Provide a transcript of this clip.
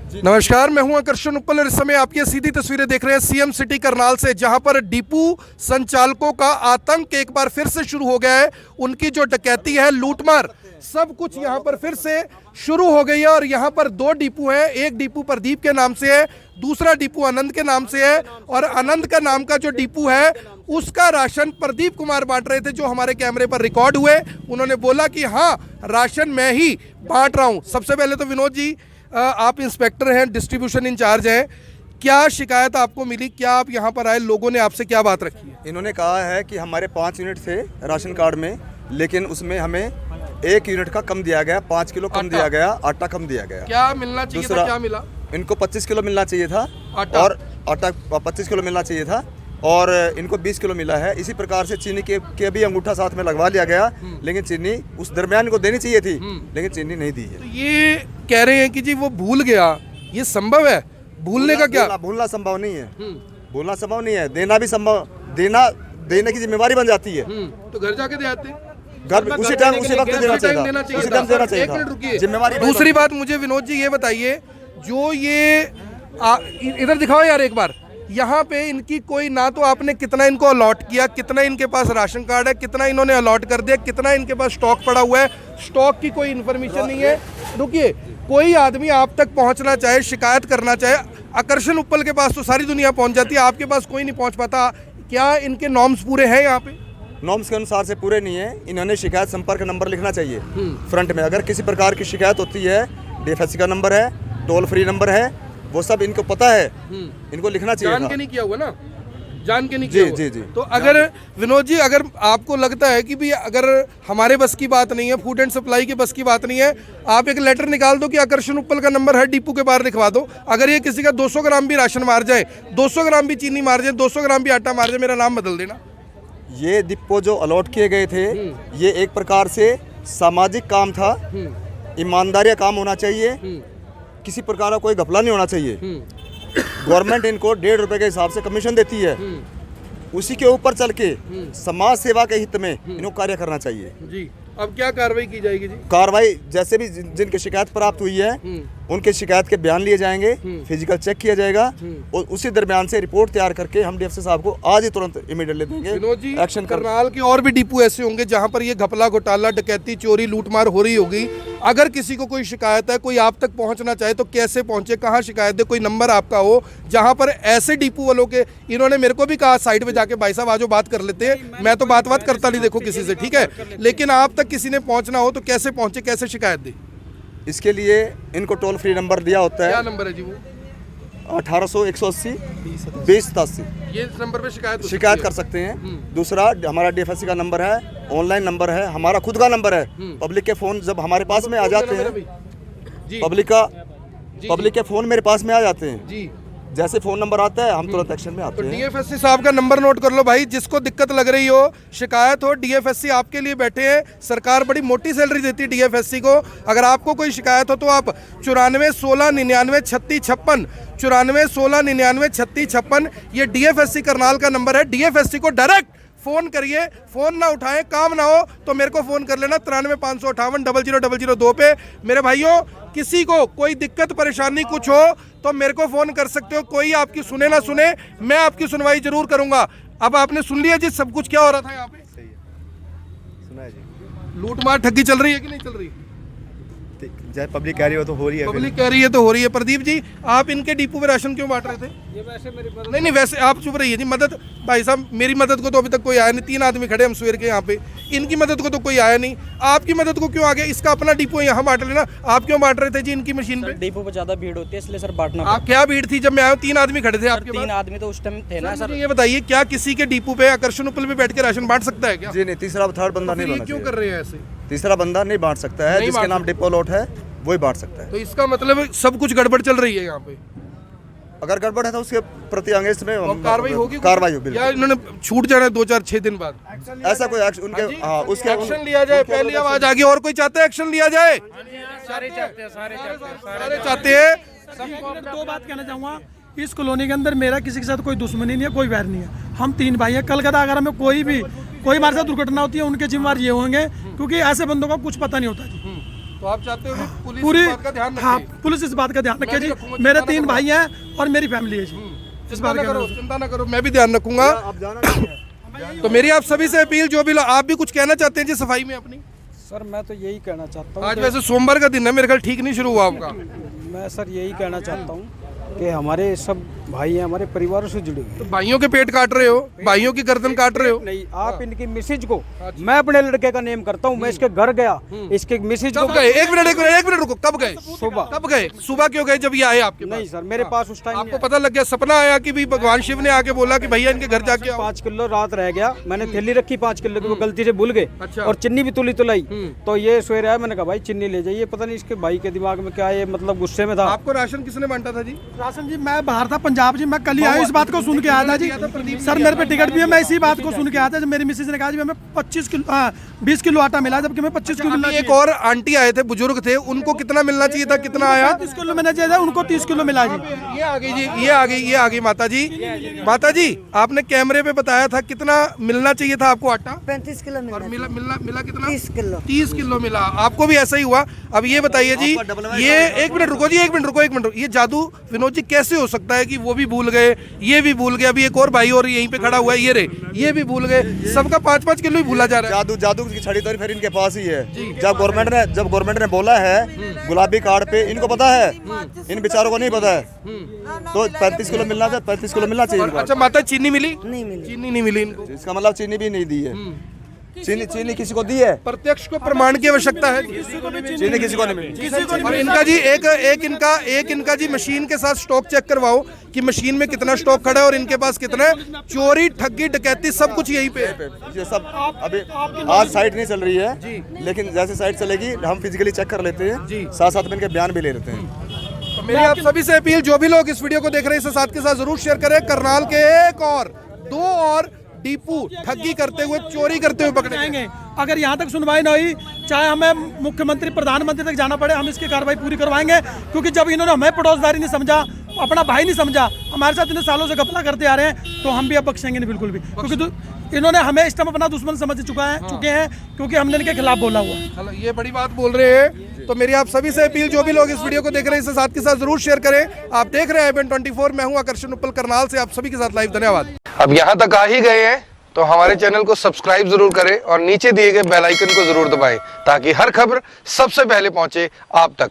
नमस्कार, मैं हूं आकर्षण उपल और इस समय आप ये सीधी तस्वीरें देख रहे हैं सीएम सिटी करनाल से, जहां पर डिपो संचालकों का आतंक एक बार फिर से शुरू हो गया है। उनकी जो डकैती है, लूटमार, सब कुछ यहां पर फिर से शुरू हो गई है। और यहां पर दो डिपो हैं, एक डिपो प्रदीप के नाम से है, दूसरा डिपो आनंद के नाम से है। और आनंद का नाम का जो डिपो है उसका राशन प्रदीप कुमार बांट रहे थे, जो हमारे कैमरे पर रिकॉर्ड हुए। उन्होंने बोला कि हाँ, राशन मैं ही बांट रहा हूं। सबसे पहले तो विनोद जी, आप इंस्पेक्टर हैं, डिस्ट्रीब्यूशन इंचार्ज हैं, क्या शिकायत आपको मिली? क्या आप यहाँ पर आए, लोगों ने आपसे क्या बात रखी है? इन्होंने कहा है कि हमारे 5 यूनिट थे राशन कार्ड में, लेकिन उसमें हमें 1 यूनिट का कम दिया गया, 5 किलो कम दिया गया, आटा कम दिया गया। क्या मिलना चाहिए था, क्या मिला? इनको 25 किलो मिलना चाहिए था आटा। और आटा 25 किलो मिलना चाहिए था और इनको 20 किलो मिला है। इसी प्रकार से चीनी के भी अंगूठा साथ में लगवा लिया गया, लेकिन चीनी उस दरमियान को देनी चाहिए थी, लेकिन चीनी नहीं दी है। तो ये कह रहे हैं कि जी वो भूल गया, ये संभव है? भूलने का क्या? भूलना संभव नहीं है, भूलना संभव नहीं है, देना भी संभव, देने की जिम्मेवारी बन जाती है। तो घर जाके दे आते, घर उसी टाइम उसी वक्त देना चाहिए था। जिम्मेवारी। दूसरी बात मुझे विनोद जी ये बताइए, जो ये इधर दिखाओ यार एक बार, यहाँ पे इनकी कोई, ना तो आपने कितना इनको अलॉट किया, कितना इनके पास राशन कार्ड है, कितना इन्होंने अलॉट कर दिया, कितना इनके पास स्टॉक पड़ा हुआ है, स्टॉक की कोई इन्फॉर्मेशन नहीं है। रुकिए, कोई आदमी आप तक पहुंचना चाहे, शिकायत करना चाहे, आकर्षण उपल के पास तो सारी दुनिया पहुंच जाती है, आपके पास कोई नहीं पहुंच पाता। क्या इनके नॉर्म्स पूरे हैं? यहाँ पे नॉर्म्स के अनुसार से पूरे नहीं है। इन्होंने शिकायत संपर्क नंबर लिखना चाहिए फ्रंट में। अगर किसी प्रकार की शिकायत होती है, डीएफएससी का नंबर है, टोल फ्री नंबर है, वो सब इनको पता है, इनको लिखना चाहिए। जान के नहीं किया हुआ ना, जान के नहीं जी, किया हुआ। जी जी। तो अगर विनोद जी, अगर आपको लगता है कि भी अगर हमारे बस की बात नहीं है, फूड एंड सप्लाई की बस की बात नहीं है, आप एक लेटर निकाल दो कि आकर्षण उपल का नंबर है, डिपो के बाहर लिखवा दो। अगर ये किसी का 200 ग्राम भी राशन मार जाए, 200 ग्राम भी चीनी मार जाए, 200 ग्राम भी आटा मार जाए, मेरा नाम बदल देना। ये डिपो जो अलॉट किए गए थे, ये एक प्रकार से सामाजिक काम था, ईमानदारी काम होना चाहिए, किसी प्रकार का कोई घपला नहीं होना चाहिए। गवर्नमेंट इनको 1.5 रुपए के हिसाब से कमीशन देती है, उसी के ऊपर चल के समाज सेवा के हित में इनको कार्य करना चाहिए जी। अब क्या कार्रवाई की जाएगी जी? कार्रवाई जैसे भी जिनकी शिकायत प्राप्त हुई है, उनके शिकायत के बयान लिए जाएंगे, फिजिकल चेक किया जाएगा और उसी दरमियान से रिपोर्ट तैयार करके हम डीएफसी साहब को आज ही तुरंत इमीडिएटली देंगे। विनोद जी, एक्शन करनाल के और भी डिपो ऐसे होंगे जहां पर ये घपला, घोटाला, डकैती, चोरी, लूटमार हो रही होगी। अगर किसी को कोई शिकायत है, कोई आप तक पहुंचना चाहे तो कैसे पहुंचे, कहाँ शिकायत दे? कोई नंबर आपका हो जहां पर ऐसे डिपो वालों के, इन्होंने मेरे को भी कहा साइड में जाके, भाई साहब आजो बात कर लेते हैं, मैं तो बात करता नहीं देखो किसी से, ठीक है, लेकिन आप तक किसी ने पहुंचना हो तो कैसे पहुंचे, कैसे शिकायत दे? इसके लिए इनको टोल फ्री नंबर दिया होता है। क्या नंबर है जी वो? 1800 180 2087। ये इस नंबर पे शिकायत कर सकते हैं। दूसरा हमारा डीएफएससी का नंबर है, ऑनलाइन नंबर है, हमारा खुद का नंबर है। पब्लिक के फोन जब हमारे पास में आ जाते हैं, पब्लिक के फोन मेरे पास में आ जाते हैं जी, जैसे फोन नंबर आता है हम तुरंत एक्शन में आते हैं। डीएफएससी साहब का नंबर नोट कर लो भाई, जिसको दिक्कत लग रही हो, शिकायत हो, डीएफएससी आपके लिए बैठे हैं। सरकार बड़ी मोटी सैलरी देती है डीएफएससी को। अगर आपको कोई शिकायत हो तो आप 94 16 99 36 56, 94 16 99 36 56, ये डीएफएससी करनाल का नंबर है। डीएफएससी को डायरेक्ट फोन करिए, फोन ना उठाएं, काम ना हो तो मेरे को फोन कर लेना 93 558 00002 पे। मेरे भाइयों, किसी को कोई दिक्कत परेशानी कुछ हो तो मेरे को फोन कर सकते हो। कोई आपकी सुने ना सुने, मैं आपकी सुनवाई जरूर करूंगा। अब आपने सुन लिया जी सब कुछ क्या हो रहा था यहाँ पे? सही है, सुना है जी। लूटमार ठगी चल रही है कि नहीं चल रही? जब पब्लिक कह रही हो तो हो रही है, पब्लिक कह रही है तो हो रही है। प्रदीप जी, आप इनके डिपो में राशन क्यों बांट रहे थे? ये वैसे मेरी मदद नहीं, वैसे आप चुप रहिए जी। मदद, भाई साहब मेरी मदद को तो अभी तक कोई आया नहीं। 3 आदमी खड़े हम सवेर के यहाँ पे, इनकी मदद को तो कोई आया नहीं। आपकी मदद को क्यों आ गया? इसका अपना डिपो यहाँ बांट लेना। आप क्यों बांट रहे थे जी इनकी मशीन पे? डिपो पे ज्यादा भीड़ होती है इसलिए सर बांटना। आप क्या भीड़ थी जब मैं आया? 3 आदमी खड़े थे आपके पास। 3 आदमी तो उस टाइम थे ना सर। ये बताइए, क्या किसी के डिपो पे आकर्षण उपल पे बैठ के राशन बांट सकता है क्या? जी नहीं, तीसरा थर्ड बंदा नहीं बना। क्यों कर रहे हैं ऐसे? तीसरा बंदा नहीं बांट सकता है, जिसके नाम डिपो अलॉट है वही बांट सकता है। तो इसका मतलब सब कुछ गड़बड़ चल रही है यहाँ पे। अगर गड़बड़ है तो उसके प्रति अंग्रेज में कार्रवाई होगी, कार्रवाई होगी। या इन्होंने छूट जाना है 2 4 6 दिन बाद? ऐसा कोई एक्शन उनके, हाँ, उसके एक्शन लिया जाए। पहली आवाज आ गई, और कोई चाहते हैं एक्शन लिया जाए? सारे चाहते हैं, सारे चाहते हैं। सबको 2 बात कहना चाहूँगा, इस कॉलोनी के अंदर मेरा किसी के साथ कोई दुश्मनी नहीं है, कोई वैर नहीं है। हम 3 भाई हैं। कल का अगर हमें कोई हमारे साथ दुर्घटना होती है, उनके जिम्मेवार ये होंगे, क्योंकि ऐसे बंदों का कुछ पता नहीं होता जी। तो आप चाहते हो कि पुलिस पूरी इस बात का ध्यान हाँ रखे? पुलिस इस बात का ध्यान रखे मैं भी जी। रखूंगा, मेरे चिंता 3 ना भाई हैं और मेरी फैमिली है जी। इस चिंता बात ना का करो, ध्यान चिंता ना करो, मैं भी ध्यान रखूंगा। आप जाना नहीं है। तो मेरी आप सभी से अपील, जो भी आप भी कुछ कहना चाहते हैं जी सफाई में अपनी? सर मैं तो यही कहना चाहता हूँ आज वैसे सोमवार का दिन है, मेरे ख्याल ठीक नहीं शुरू हुआ आपका। मैं सर यही कहना चाहता हूँ कि हमारे सब भाई हैं, हमारे परिवारों से जुड़े हुए तो भाइयों के पेट काट रहे हो, भाइयों की गर्दन काट रहे हो। नहीं। आप इनकी मिसेज को, मैं अपने लड़के का नेम करता हूँ, मैं इसके घर गया, इसके मिसेज कब को गए? एक मिनट रुको, कब गए? सुबह। कब गए? सुबह क्यों गए जब ये आए आपके पास? नहीं सर, मेरे पास उस टाइम आपको पता लग गया, सपना आया कि भी भगवान शिव ने आके बोला कि भैया इनके घर जाके आओ? 5 किलो रात रह गया, मैंने थैली रखी 5 किलो की, वो गलती से भूल गए अच्छा। और चिन्नी भी तुली तुलाई। तो ये सवेरे आया, मैंने कहा भाई चिन्नी ले जाइए, पता नहीं इसके भाई के दिमाग में क्या है, मतलब गुस्से में था। आपको राशन किसने बांटा था जी? राशन जी मैं बाहर था पंजाब जी, मैं कल ही आया, इस बात को सुन के आया था जी। सर मेरे पे टिकट भी है, मैं इसी बात को सुन के आया था जब मेरी मिसेज ने कहा जी हमें 20 किलो आटा मिला, जबकि मैं 25 किलो मिला। अभी एक और आंटी आए थे, बुजुर्ग थे, उनको कितना मिलना चाहिए था, कितना आया? 30 किलो मिलना चाहिए था, उनको 30 किलो मिला जी। ये आ गई जी, ये आ गई माता जी। माता जी, आपने कैमरे पे बताया था कितना मिलना चाहिए था आपको आटा? 35 किलो मिला। और मिला कितना? 30 किलो। 30 किलो मिला। आपको भी ऐसा ही हुआ? अब ये बताइए जी, ये एक मिनट रुको जी, एक मिनट रुको, ये जादू विनोद जी कैसे हो सकता है कि वो भी भूल गए, ये भी भूल गए, अभी एक और भाई और यहीं पे खड़ा हुआ है, ये भी भूल गए, सबका 5-5 किलो ही भूला जा रहा है। जादू की छड़ी तो फिर इनके पास ही है। जब गवर्नमेंट ने बोला है गुलाबी कार्ड पे, इनको पता है, इन बेचारों को नहीं पता है। तो 35 किलो मिलना चाहिए, 35 किलो मिलना चाहिए इनको। अच्छा माता, चीनी मिली? नहीं मिली। चीनी नहीं मिली इनको। इसका मतलब चीनी भी नहीं दी है। चीनी किसी को दी है? प्रत्यक्ष को प्रमाण की आवश्यकता है। चीनी किसी को नहीं मिली। और इनका जी एक इनका जी मशीन के साथ स्टॉक चेक करवाओ कि मशीन में कितना स्टॉक खड़ा है और इनके पास कितना है। चोरी, ठगी, डकैती सब कुछ यहीं पे है। ये सब अभी आज साइट नहीं चल रही है, लेकिन जैसे साइट चलेगी हम फिजिकली चेक कर लेते हैं, साथ साथ में इनके बयान भी ले लेते हैं। तो मेरी आप सभी से अपील, जो भी लोग इस वीडियो को देख रहे हैं इसे साथ के साथ जरूर शेयर करें। करनाल के दो और डीपू ठगी करते हुए, चोरी करते हुए पकड़े गए। जाएंगे। अगर यहाँ तक सुनवाई न हुई, चाहे हमें मुख्यमंत्री प्रधानमंत्री तक जाना पड़े, हम इसकी कार्रवाई पूरी करवाएंगे। क्योंकि जब इन्होंने हमें पड़ोसदारी नहीं समझा, अपना भाई नहीं समझा, हमारे साथ इतने सालों से घपला करते आ रहे हैं, तो हम भी अब बख्शेंगे नहीं बिल्कुल भी। क्योंकि इन्होंने हमें इस टाइम अपना दुश्मन समझ चुके हैं, क्योंकि हमने इनके खिलाफ बोला हुआ। चलो, ये बड़ी बात बोल रहे हैं। तो मेरी आप सभी से अपील, जो भी लोग इस वीडियो को देख रहे हैं इसे साथ के साथ जरूर शेयर करें। आप देख रहे हैं IBN24, मैं हूं आकर्षण उपल करनाल से, आप सभी के साथ लाइव। धन्यवाद। अब यहाँ तक आ ही गए हैं तो हमारे चैनल को सब्सक्राइब जरूर करें और नीचे दिए गए बेल आइकन को जरूर दबाएं ताकि हर खबर सबसे पहले पहुंचे आप तक।